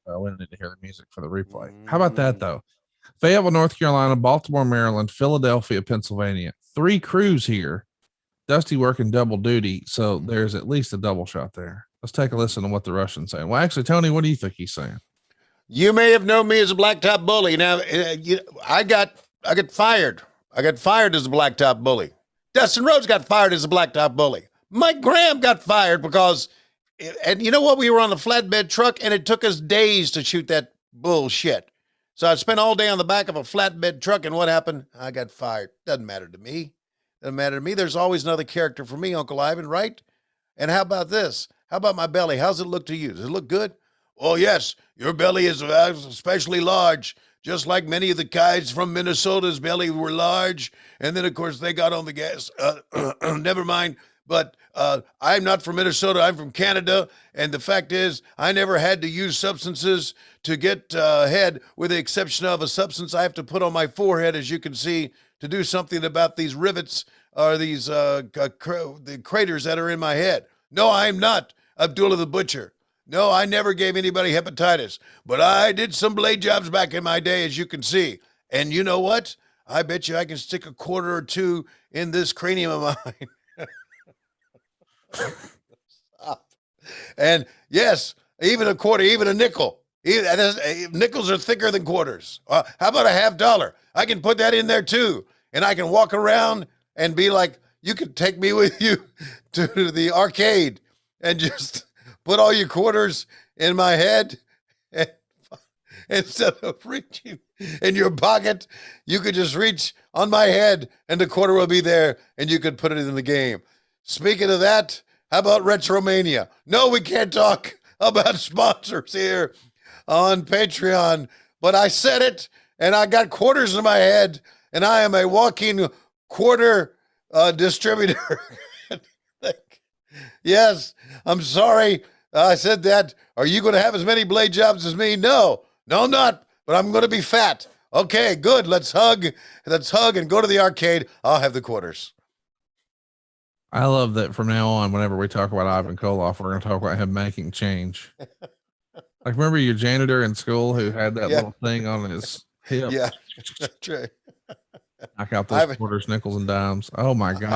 We need to hear the music for the replay. How about that though? Fayetteville, North Carolina, Baltimore, Maryland, Philadelphia, Pennsylvania. 3 crews here. Dusty working double duty, so there's at least a double shot there. Let's take a listen to what the Russian's saying. Well, actually, Tony, what do you think he's saying? You may have known me as a blacktop bully. Now, I got fired. I got fired as a blacktop bully. Dustin Rhodes got fired as a blacktop bully. Mike Graham got fired because, and you know what? We were on a flatbed truck, and it took us days to shoot that bullshit. So I spent all day on the back of a flatbed truck, and what happened? I got fired. Doesn't matter to me. Doesn't matter to me. There's always another character for me, Uncle Ivan, right? And how about this? How about my belly? How's it look to you? Does it look good? Oh, yes, your belly is especially large, just like many of the guys from Minnesota's belly were large. And then, of course, they got on the gas. Never mind. But I'm not from Minnesota. I'm from Canada. And the fact is, I never had to use substances to get head, with the exception of a substance I have to put on my forehead, as you can see, to do something about these rivets or these the craters that are in my head. No, I'm not Abdullah the Butcher. No, I never gave anybody hepatitis, but I did some blade jobs back in my day, as you can see. And you know what? I bet you I can stick a quarter or two in this cranium of mine. And yes, even a quarter, even a nickel. Nickels are thicker than quarters. How about a $50? I can put that in there too. And I can walk around and be like, you can take me with you to the arcade and just put all your quarters in my head. And instead of reaching in your pocket, you could just reach on my head and the quarter will be there and you could put it in the game. Speaking of that, how about Retromania? No, we can't talk about sponsors here on Patreon, but I said it and I got quarters in my head and I am a walking quarter distributor. Yes, I'm sorry I said that. Are you going to have as many blade jobs as me? No, I'm not, but I'm going to be fat. Okay, good. Let's hug and go to the arcade. I'll have the quarters. I love that from now on, whenever we talk about Ivan Koloff, we're going to talk about him making change. Like, remember your janitor in school who had that little thing on his hip? Yeah, that's right. Knock out those quarters, nickels, and dimes. Oh my God.